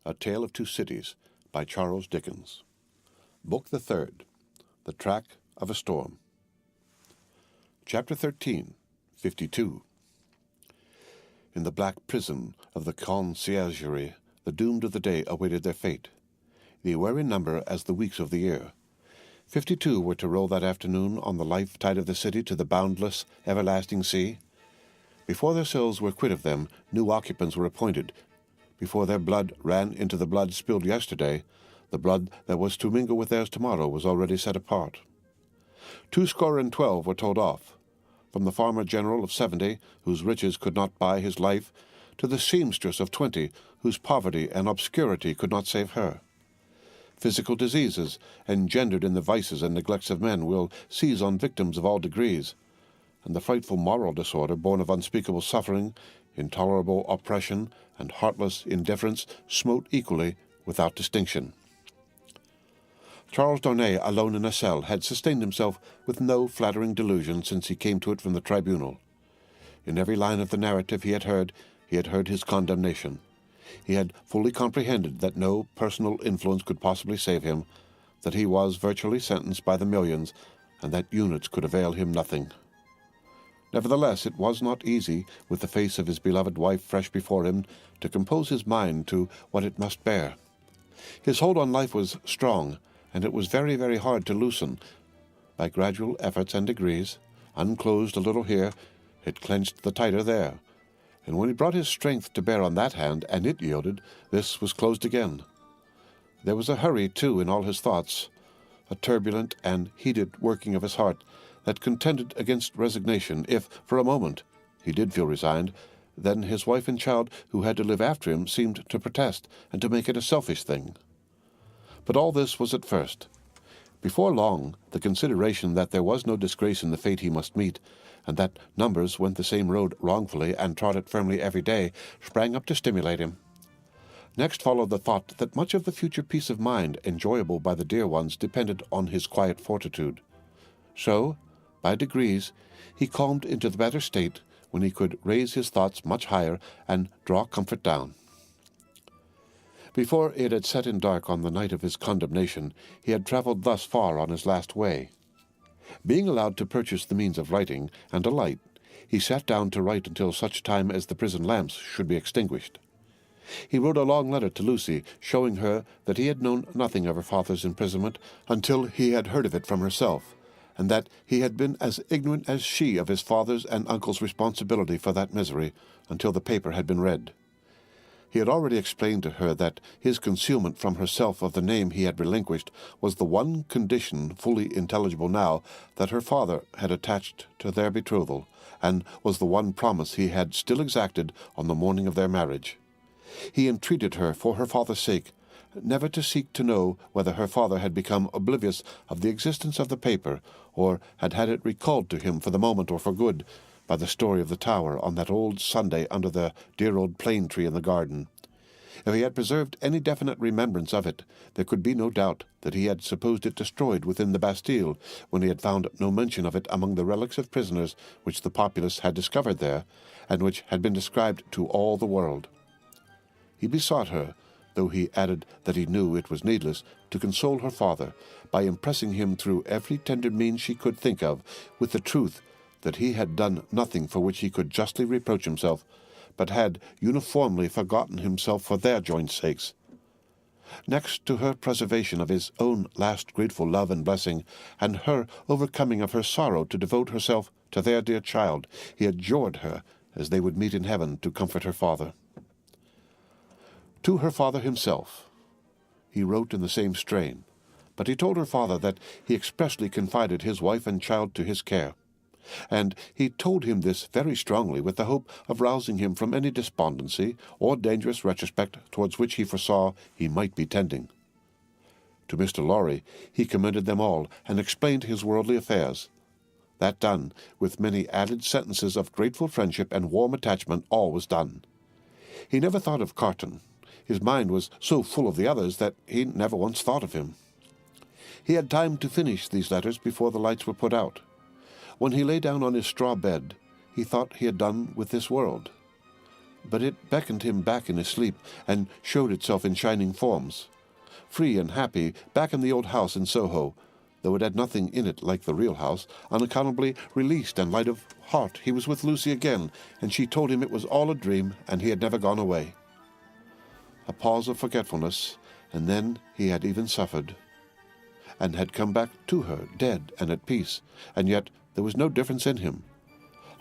A Tale of Two Cities by Charles Dickens. Book the Third, The Track of a Storm. Chapter 13, 52. In the black prison of the conciergerie, the doomed of the day awaited their fate. They were in number as the weeks of the year. 52 were to roll that afternoon on the life tide of the city to the boundless, everlasting sea. Before their souls were quit of them, new occupants were appointed. Before their blood ran into the blood spilled yesterday, the blood that was to mingle with theirs tomorrow was already set apart. 212 were told off, from the farmer general of 70, whose riches could not buy his life, to the seamstress of 20, whose poverty and obscurity could not save her. Physical diseases, engendered in the vices and neglects of men, will seize on victims of all degrees, and the frightful moral disorder born of unspeakable suffering, intolerable oppression, and heartless indifference smote equally without distinction. Charles Darnay, alone in a cell, had sustained himself with no flattering delusion since he came to it from the tribunal. In every line of the narrative he had heard his condemnation. He had fully comprehended that no personal influence could possibly save him, that he was virtually sentenced by the millions, and that units could avail him nothing. Nevertheless, it was not easy, with the face of his beloved wife fresh before him, to compose his mind to what it must bear. His hold on life was strong, and it was very, very hard to loosen. By gradual efforts and degrees, unclosed a little here, it clenched the tighter there, and when he brought his strength to bear on that hand, and it yielded, this was closed again. There was a hurry, too, in all his thoughts, a turbulent and heated working of his heart, that contended against resignation. If, for a moment, he did feel resigned, then his wife and child, who had to live after him, seemed to protest, and to make it a selfish thing. But all this was at first. Before long, the consideration that there was no disgrace in the fate he must meet, and that numbers went the same road wrongfully and trod it firmly every day, sprang up to stimulate him. Next followed the thought that much of the future peace of mind enjoyable by the dear ones depended on his quiet fortitude. So, by degrees, he calmed into the better state when he could raise his thoughts much higher and draw comfort down. Before it had set in dark on the night of his condemnation, he had travelled thus far on his last way. Being allowed to purchase the means of writing and a light, he sat down to write until such time as the prison lamps should be extinguished. He wrote a long letter to Lucie, showing her that he had known nothing of her father's imprisonment until he had heard of it from herself, and that he had been as ignorant as she of his father's and uncle's responsibility for that misery until the paper had been read. He had already explained to her that his concealment from herself of the name he had relinquished was the one condition fully intelligible now that her father had attached to their betrothal, and was the one promise he had still exacted on the morning of their marriage. He entreated her, for her father's sake, never to seek to know whether her father had become oblivious of the existence of the paper, or had had it recalled to him for the moment or for good by the story of the tower on that old Sunday under the dear old plane tree in the garden. If he had preserved any definite remembrance of it, there could be no doubt that he had supposed it destroyed within the Bastille, when he had found no mention of it among the relics of prisoners which the populace had discovered there, and which had been described to all the world. He besought her, though he added that he knew it was needless, to console her father by impressing him through every tender means she could think of with the truth that he had done nothing for which he could justly reproach himself, but had uniformly forgotten himself for their joint sakes. Next to her preservation of his own last grateful love and blessing, and her overcoming of her sorrow to devote herself to their dear child, he adjured her, as they would meet in heaven, to comfort her father. To her father himself, he wrote in the same strain, but he told her father that he expressly confided his wife and child to his care, and he told him this very strongly with the hope of rousing him from any despondency or dangerous retrospect towards which he foresaw he might be tending. To Mr. Lorry he commended them all, and explained his worldly affairs. That done, with many added sentences of grateful friendship and warm attachment, all was done. He never thought of Carton. His mind was so full of the others that he never once thought of him. He had time to finish these letters before the lights were put out. When he lay down on his straw bed, he thought he had done with this world. but it beckoned him back in his sleep and showed itself in shining forms. Free and happy, back in the old house in Soho, though it had nothing in it like the real house, unaccountably released and light of heart, he was with Lucie again, and she told him it was all a dream, and he had never gone away. A pause of forgetfulness, and then he had even suffered, and had come back to her, dead and at peace, and yet there was no difference in him.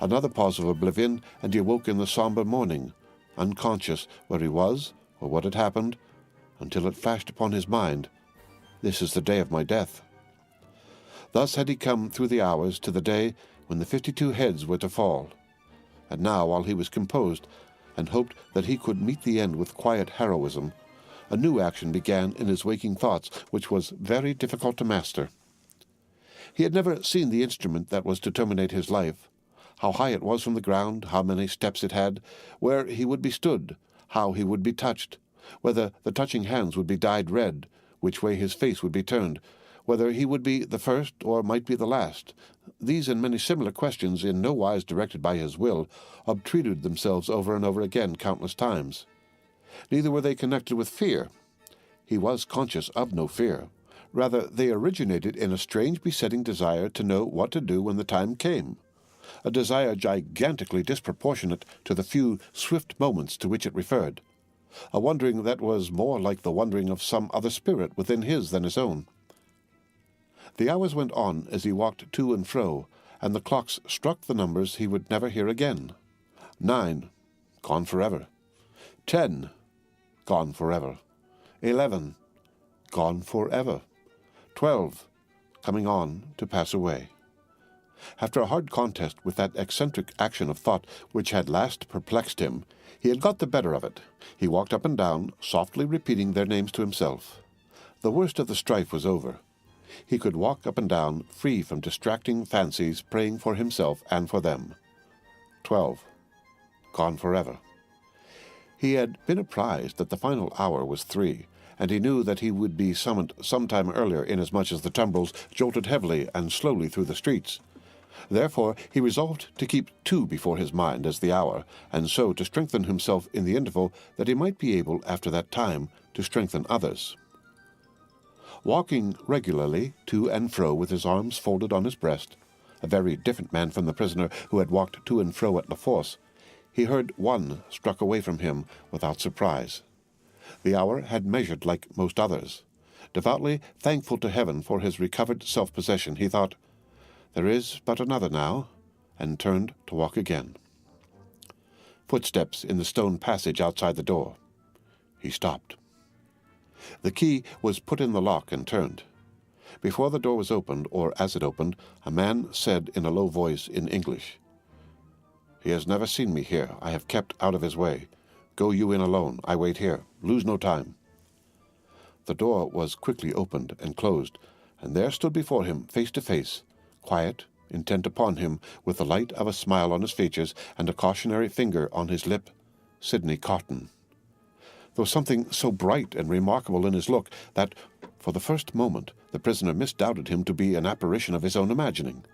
Another pause of oblivion, and he awoke in the sombre morning, unconscious where he was or what had happened, until it flashed upon his mind, "This is the day of my death." Thus had he come through the hours to the day when the 52 heads were to fall. And now, while he was composed, and hoped that he could meet the end with quiet heroism, a new action began in his waking thoughts, which was very difficult to master. He had never seen the instrument that was to terminate his life, how high it was from the ground, how many steps it had, where he would be stood, how he would be touched, whether the touching hands would be dyed red, which way his face would be turned, whether he would be the first or might be the last. These and many similar questions, in no wise directed by his will, obtruded themselves over and over again countless times. Neither were they connected with fear. He was conscious of no fear. Rather, they originated in a strange besetting desire to know what to do when the time came, a desire gigantically disproportionate to the few swift moments to which it referred, a wondering that was more like the wondering of some other spirit within his than his own. The hours went on as he walked to and fro, and the clocks struck the numbers he would never hear again. 9, gone forever. 10, gone forever. 11, gone forever. 12, coming on to pass away. After a hard contest with that eccentric action of thought which had last perplexed him, he had got the better of it. He walked up and down, softly repeating their names to himself. The worst of the strife was over. He could walk up and down, free from distracting fancies, praying for himself and for them. 12, gone forever. He had been apprised that the final hour was 3, and he knew that he would be summoned some time earlier, inasmuch as the tumbrils jolted heavily and slowly through the streets. Therefore he resolved to keep 2 before his mind as the hour, and so to strengthen himself in the interval, that he might be able, after that time, to strengthen others. Walking regularly to and fro with his arms folded on his breast, a very different man from the prisoner who had walked to and fro at La Force, he heard 1 struck away from him without surprise. The hour had measured like most others. Devoutly thankful to heaven for his recovered self-possession, he thought, "There is but another now," and turned to walk again. Footsteps in the stone passage outside the door. He stopped. The key was put in the lock and turned. Before the door was opened, or as it opened, a man said in a low voice in English, "He has never seen me here. I have kept out of his way. Go you in alone. I wait here. Lose no time." The door was quickly opened and closed, and there stood before him, face to face, quiet, intent upon him, with the light of a smile on his features and a cautionary finger on his lip, Sydney Carton. There was something so bright and remarkable in his look that, for the first moment, the prisoner misdoubted him to be an apparition of his own imagining.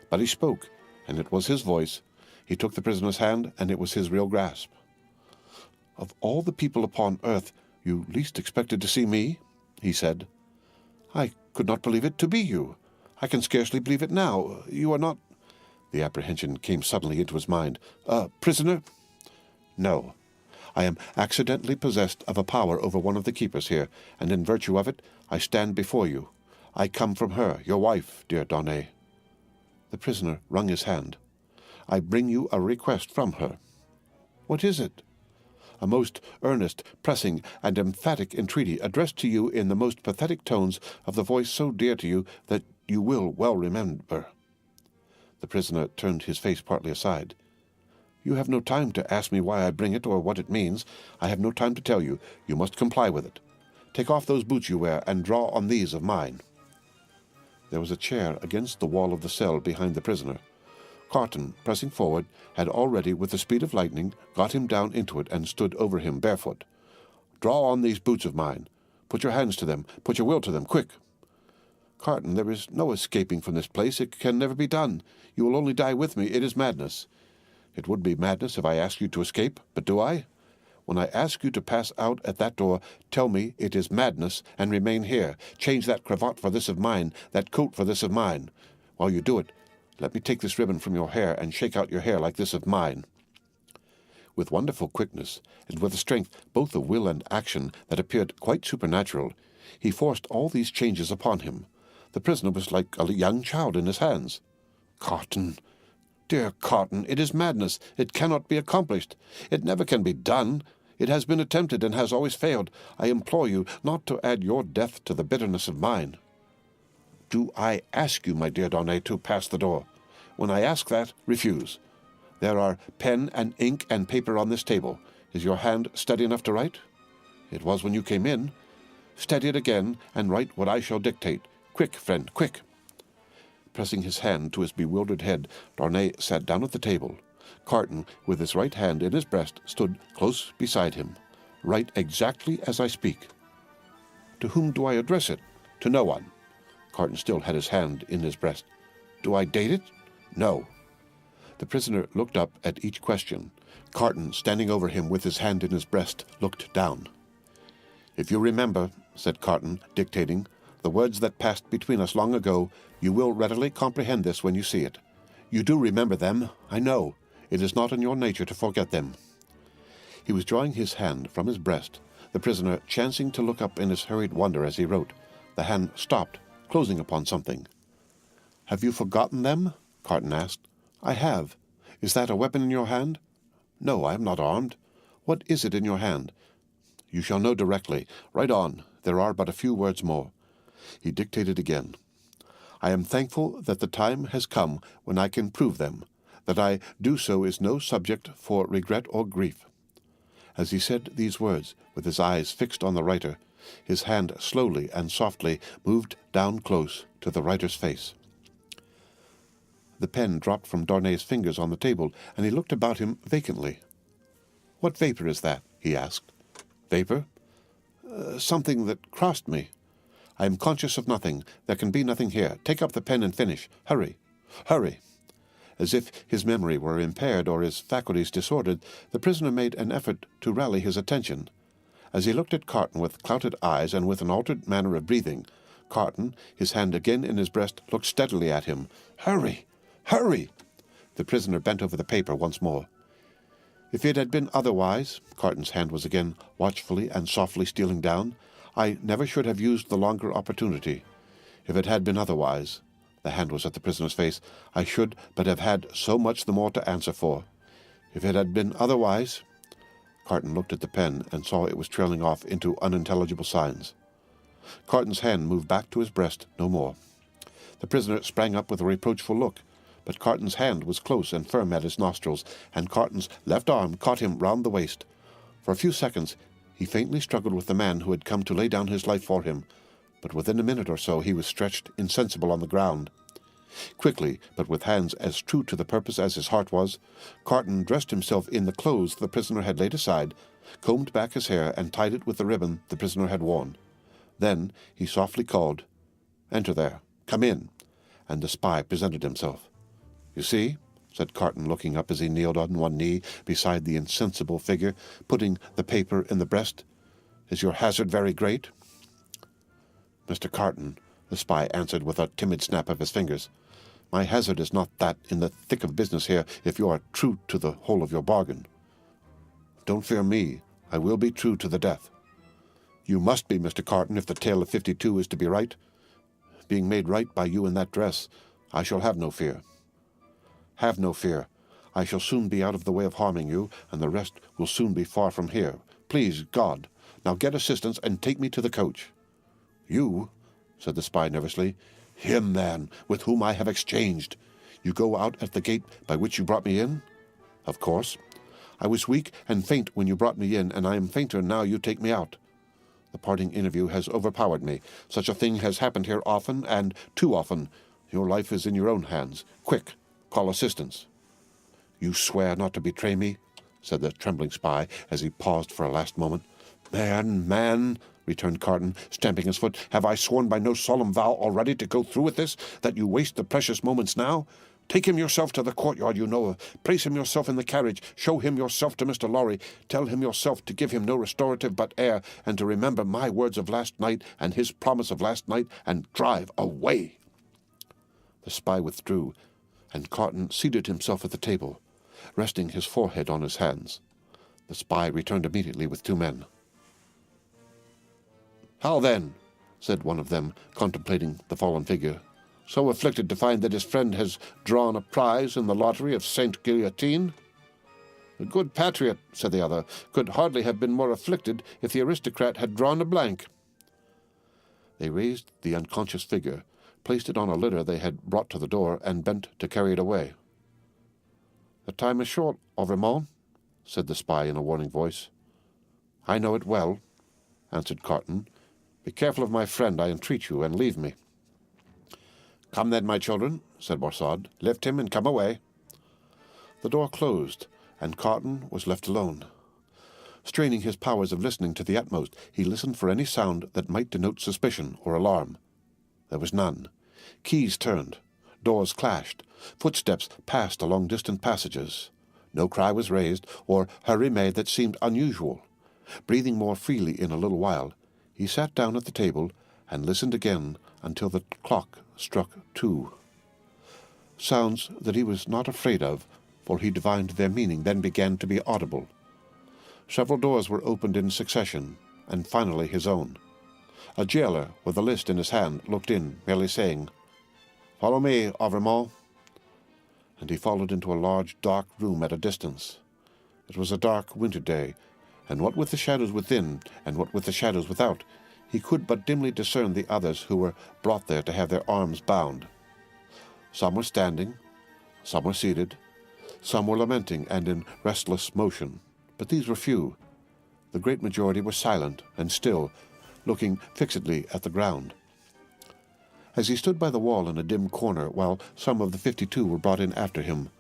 But he spoke, and it was his voice. He took the prisoner's hand, and it was his real grasp. "Of all the people upon earth, you least expected to see me?" he said. "I could not believe it to be you. I can scarcely believe it now. You are not—" The apprehension came suddenly into his mind. "A prisoner?" "No. I am accidentally possessed of a power over one of the keepers here, and in virtue of it I stand before you. I come from her, your wife, dear Darnay." The prisoner wrung his hand. "I bring you a request from her." "What is it?" "A most earnest, pressing, and emphatic entreaty, addressed to you in the most pathetic tones of the voice so dear to you that you will well remember." The prisoner turned his face partly aside. "You have no time to ask me why I bring it or what it means. I have no time to tell you. You must comply with it. Take off those boots you wear, and draw on these of mine." There was a chair against the wall of the cell behind the prisoner. Carton, pressing forward, had already, with the speed of lightning, got him down into it and stood over him barefoot. "Draw on these boots of mine. Put your hands to them. Put your will to them. Quick!" "Carton, there is no escaping from this place. It can never be done. You will only die with me. It is madness." It would be madness if I asked you to escape, but do I? When I ask you to pass out at that door, tell me it is madness and remain here. Change that cravat for this of mine, that coat for this of mine. While you do it, let me take this ribbon from your hair and shake out your hair like this of mine." With wonderful quickness, and with a strength both of will and action that appeared quite supernatural, he forced all these changes upon him. The prisoner was like a young child in his hands. "Carton, dear Carton, it is madness. It cannot be accomplished. It never can be done. It has been attempted and has always failed. I implore you not to add your death to the bitterness of mine." "Do I ask you, my dear Darnay, to pass the door? When I ask that, refuse. There are pen and ink and paper on this table. Is your hand steady enough to write? It was when you came in. Steady it again, and write what I shall dictate. Quick, friend, quick." Pressing his hand to his bewildered head, Darnay sat down at the table. Carton, with his right hand in his breast, stood close beside him. "Write exactly as I speak." "To whom do I address it?" "To no one." Carton still had his hand in his breast. "Do I date it?" "No." The prisoner looked up at each question. Carton, standing over him with his hand in his breast, looked down. "If you remember," said Carton, dictating, "the words that passed between us long ago, you will readily comprehend this when you see it. You do remember them, I know. It is not in your nature to forget them." He was drawing his hand from his breast, the prisoner chancing to look up in his hurried wonder as he wrote. The hand stopped, closing upon something. "Have you forgotten them?" Carton asked. "I have. Is that a weapon in your hand?" "No, I am not armed." "What is it in your hand?" "You shall know directly. Write on. There are but a few words more." He dictated again. "I am thankful that the time has come when I can prove them. That I do so is no subject for regret or grief." As he said these words, with his eyes fixed on the writer, his hand slowly and softly moved down close to the writer's face. The pen dropped from Darnay's fingers on the table, and he looked about him vacantly. "What vapor is that?" he asked. "Vapor? Something that crossed me. I am conscious of nothing. There can be nothing here. Take up the pen and finish. Hurry. Hurry." As if his memory were impaired or his faculties disordered, the prisoner made an effort to rally his attention. As he looked at Carton with clouded eyes and with an altered manner of breathing, Carton, his hand again in his breast, looked steadily at him. "Hurry! Hurry!" The prisoner bent over the paper once more. "If it had been otherwise," Carton's hand was again watchfully and softly stealing down, "I never should have used the longer opportunity. If it had been otherwise," the hand was at the prisoner's face, "I should but have had so much the more to answer for. If it had been otherwise—" Carton looked at the pen and saw it was trailing off into unintelligible signs. Carton's hand moved back to his breast no more. The prisoner sprang up with a reproachful look, but Carton's hand was close and firm at his nostrils, and Carton's left arm caught him round the waist. For a few seconds he faintly struggled with the man who had come to lay down his life for him, but within a minute or so he was stretched insensible on the ground. Quickly, but with hands as true to the purpose as his heart was, Carton dressed himself in the clothes the prisoner had laid aside, combed back his hair, and tied it with the ribbon the prisoner had worn. Then he softly called, "Enter there. Come in," and the spy presented himself. "You see," said Carton, looking up as he kneeled on one knee beside the insensible figure, putting the paper in the breast, "is your hazard very great?" "Mr. Carton," the spy answered with a timid snap of his fingers, "my hazard is not that in the thick of business here, if you are true to the whole of your bargain." "Don't fear me. I will be true to the death." "You must be, Mr. Carton, if the tale of 52 is to be right. Being made right by you in that dress, I shall have no fear." "Have no fear. I shall soon be out of the way of harming you, and the rest will soon be far from here. Please God. Now get assistance and take me to the coach." "You?" said the spy nervously. "Him, man, with whom I have exchanged. You go out at the gate by which you brought me in?" "Of course. I was weak and faint when you brought me in, and I am fainter now you take me out. The parting interview has overpowered me. Such a thing has happened here often, and too often. Your life is in your own hands. Quick, call assistance." "You swear not to betray me?" said the trembling spy, as he paused for a last moment. Man, returned Carton, stamping his foot, "have I sworn by no solemn vow already to go through with this, that you waste the precious moments now? Take him yourself to the courtyard you know of. Place him yourself in the carriage. Show him yourself to Mr. Lorry. Tell him yourself to give him no restorative but air, and to remember my words of last night and his promise of last night, and drive away." The spy withdrew, and Carton seated himself at the table, resting his forehead on his hands. The spy returned immediately with 2 men. "How then," said one of them, contemplating the fallen figure, "so afflicted to find that his friend has drawn a prize in the lottery of Saint Guillotine?" "A good patriot," said the other, "could hardly have been more afflicted if the aristocrat had drawn a blank." They raised the unconscious figure, placed it on a litter they had brought to the door, and bent to carry it away. "The time is short, Auvermont," said the spy in a warning voice. "I know it well," answered Carton. "Be careful of my friend, I entreat you, and leave me." "Come then, my children," said Borsod. "Lift him and come away." The door closed, and Carton was left alone. Straining his powers of listening to the utmost, he listened for any sound that might denote suspicion or alarm. There was none. Keys turned. Doors clashed. Footsteps passed along distant passages. No cry was raised, or hurry made that seemed unusual. Breathing more freely in a little while, he sat down at the table and listened again until the clock struck 2. Sounds that he was not afraid of, for he divined their meaning, then began to be audible. Several doors were opened in succession, and finally his own. A jailer, with a list in his hand, looked in, merely saying, "Follow me, Auvermont," and he followed into a large, dark room at a distance. It was a dark winter day, and what with the shadows within, and what with the shadows without, he could but dimly discern the others who were brought there to have their arms bound. Some were standing, some were seated, some were lamenting and in restless motion, but these were few. The great majority were silent and still, looking fixedly at the ground. As he stood by the wall in a dim corner, while some of the 52 were brought in after him,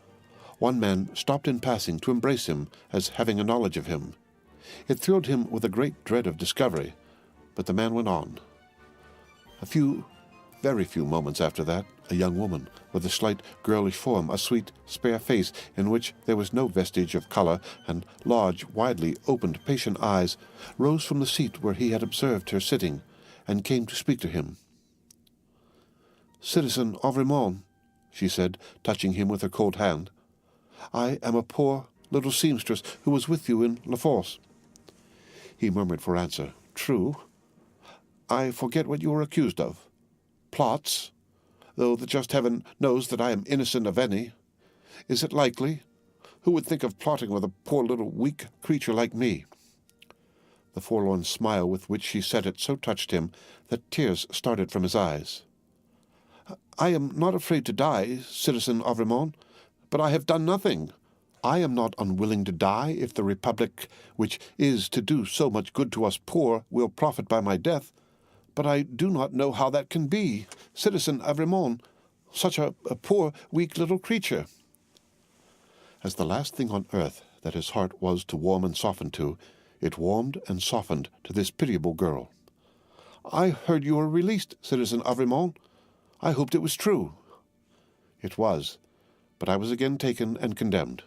one man stopped in passing to embrace him as having a knowledge of him. It thrilled him with a great dread of discovery, but the man went on. Very few moments after that, a young woman, with a slight girlish form, a sweet, spare face in which there was no vestige of color, and large, widely opened, patient eyes, rose from the seat where he had observed her sitting, and came to speak to him. "Citizen Auvermont," she said, touching him with her cold hand, "I am a poor little seamstress who was with you in La Force." He murmured for answer, "True. I forget what you are accused of. Plots, though the just heaven knows that I am innocent of any. Is it likely? Who would think of plotting with a poor little weak creature like me?" The forlorn smile with which she said it so touched him that tears started from his eyes. "I am not afraid to die, Citizen Auvermont, but I have done nothing. I am not unwilling to die if the Republic, which is to do so much good to us poor, will profit by my death. But I do not know how that can be, Citizen Auvermont, such a poor, weak little creature." As the last thing on earth that his heart was to warm and soften to, it warmed and softened to this pitiable girl. "I heard you were released, Citizen Auvermont. I hoped it was true." "It was, but I was again taken and condemned."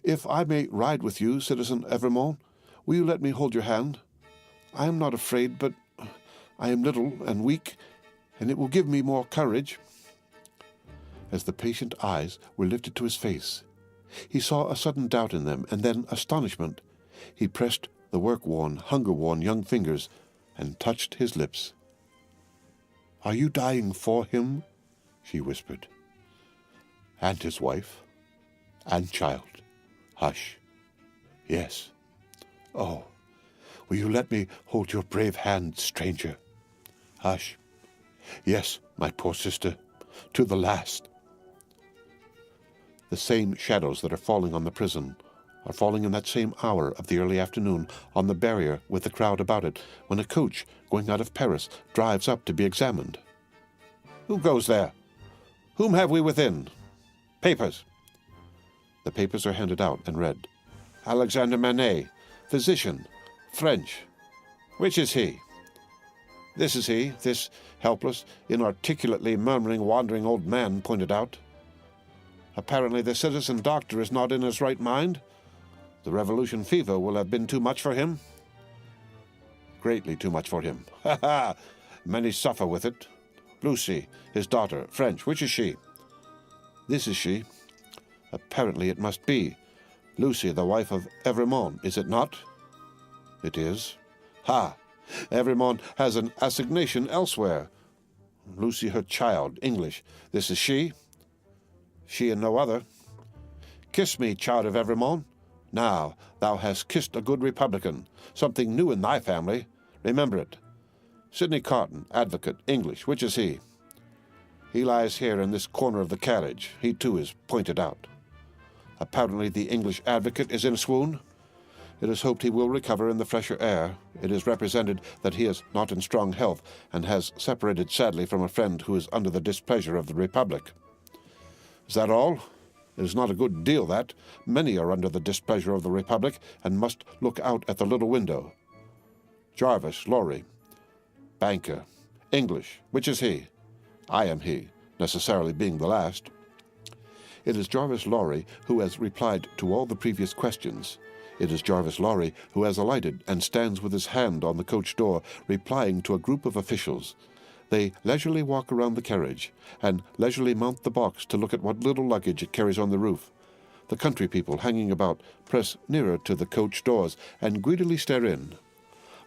"If I may ride with you, Citizen Auvermont, will you let me hold your hand? I am not afraid, but I am little and weak, and it will give me more courage." As the patient eyes were lifted to his face, he saw a sudden doubt in them, and then astonishment. He pressed the work-worn, hunger-worn young fingers, and touched his lips. "Are you dying for him?" she whispered. "And his wife? And child? Hush. Yes. Oh, will you let me hold your brave hand, stranger? Hush. Yes, my poor sister, to the last." The same shadows that are falling on the prison are falling in that same hour of the early afternoon on the barrier with the crowd about it, when a coach, going out of Paris, drives up to be examined. "Who goes there? Whom have we within? Papers." The papers are handed out and read. "Alexander Manette, physician, French. Which is he?" "This is he," this helpless, inarticulately murmuring, wandering old man pointed out. Apparently the citizen doctor is not in his right mind. The revolution fever will have been too much for him. Greatly too much for him. Ha ha! Many suffer with it. Lucie, his daughter, French, which is she? This is she. Apparently it must be. Lucie, the wife of Evremond, is it not? It is. Ha! Evremond has an assignation elsewhere. Lucie, her child, English. This is she? She and no other. Kiss me, child of Evremond. Now, thou hast kissed a good Republican. Something new in thy family. Remember it. Sydney Carton, advocate, English. Which is he? He lies here in this corner of the carriage. He, too, is pointed out. Apparently the English advocate is in a swoon. It is hoped he will recover in the fresher air. It is represented that he is not in strong health, and has separated sadly from a friend who is under the displeasure of the Republic. Is that all? It is not a good deal, that. Many are under the displeasure of the Republic, and must look out at the little window. Jarvis, Lorry. Banker. English. Which is he? I am he, necessarily being the last. It is Jarvis Lorry who has replied to all the previous questions. It is Jarvis Lorry who has alighted and stands with his hand on the coach door, replying to a group of officials. They leisurely walk around the carriage, and leisurely mount the box to look at what little luggage it carries on the roof. The country people hanging about press nearer to the coach doors and greedily stare in.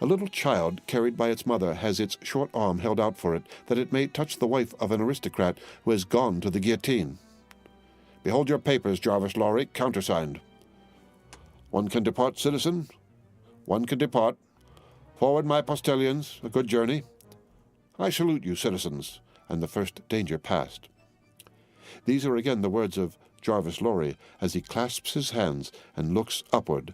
A little child carried by its mother has its short arm held out for it, that it may touch the wife of an aristocrat who has gone to the guillotine. Behold your papers, Jarvis Lorry, countersigned. One can depart, citizen. One can depart. Forward, my postilions, a good journey. I salute you, citizens, and the first danger past. These are again the words of Jarvis Lorry as he clasps his hands and looks upward.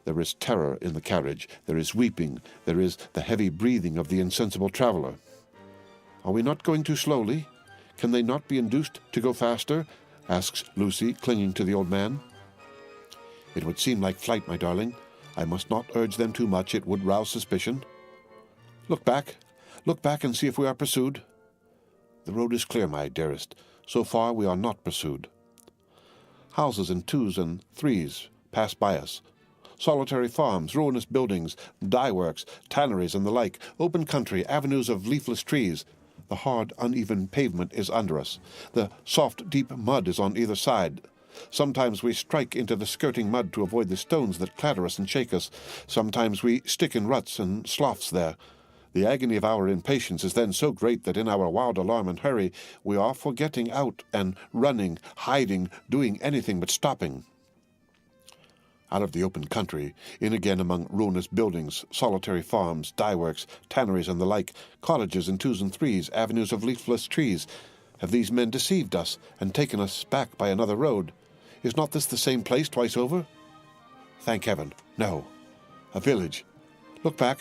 There is terror in the carriage, there is weeping, there is the heavy breathing of the insensible traveller. Are we not going too slowly? Can they not be induced to go faster? Asks Lucie, clinging to the old man. It would seem like flight, my darling. I must not urge them too much, it would rouse suspicion. Look back and see if we are pursued. The road is clear, my dearest. So far we are not pursued. Houses in twos and threes pass by us. Solitary farms, ruinous buildings, dye-works, tanneries, and the like, open country, avenues of leafless trees. The hard, uneven pavement is under us. The soft, deep mud is on either side. Sometimes we strike into the skirting mud to avoid the stones that clatter us and shake us. Sometimes we stick in ruts and sloughs there. The agony of our impatience is then so great that in our wild alarm and hurry we are for getting out and running, hiding, doing anything but stopping. Out of the open country, in again among ruinous buildings, solitary farms, dye-works, tanneries, and the like, cottages in twos and threes, avenues of leafless trees. Have these men deceived us and taken us back by another road? Is not this the same place twice over? Thank heaven, no. A village. Look back,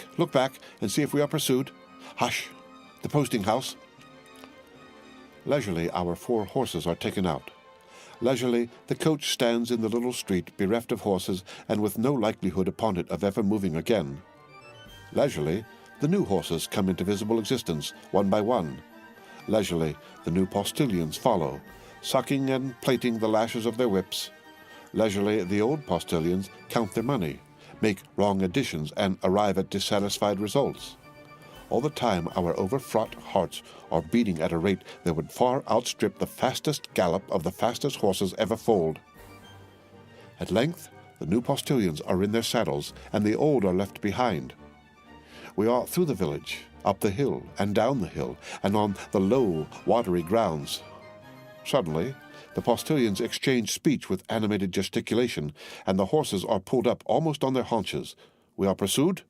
and see if we are pursued. Hush! The posting-house. Leisurely our 4 horses are taken out. Leisurely the coach stands in the little street, bereft of horses, and with no likelihood upon it of ever moving again. Leisurely the new horses come into visible existence, one by one. Leisurely the new postilions follow, sucking and plaiting the lashes of their whips. Leisurely the old postilions count their money, make wrong additions, and arrive at dissatisfied results. All the time our overfraught hearts are beating at a rate that would far outstrip the fastest gallop of the fastest horses ever foaled. At length the new postilions are in their saddles, and the old are left behind. We are through the village, up the hill, and down the hill, and on the low, watery grounds. Suddenly the postilions exchange speech with animated gesticulation, and the horses are pulled up almost on their haunches. We are pursued?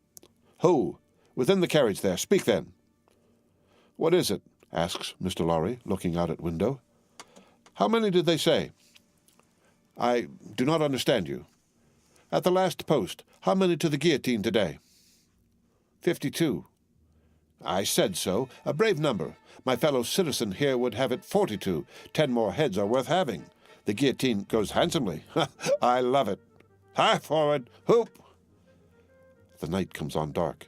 Ho! Within the carriage there. Speak then. What is it? Asks Mr. Lorry, looking out at window. How many did they say? I do not understand you. At the last post, how many to the guillotine today? 52. I said so. A brave number. My fellow citizen here would have it 42. 10 more heads are worth having. The guillotine goes handsomely. I love it. High forward! Hoop! The night comes on dark.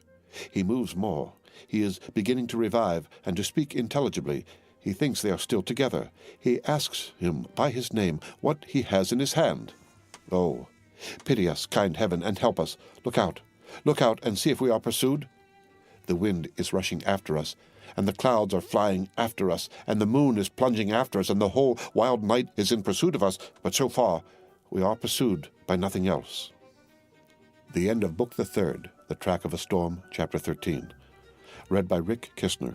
He moves more. He is beginning to revive and to speak intelligibly. He thinks they are still together. He asks him by his name what he has in his hand. Oh, pity us, kind heaven, and help us. Look out and see if we are pursued. The wind is rushing after us, and the clouds are flying after us, and the moon is plunging after us, and the whole wild night is in pursuit of us, but so far we are pursued by nothing else. The end of Book the Third, The Track of a Storm, Chapter 13. Read by Rick Kistner.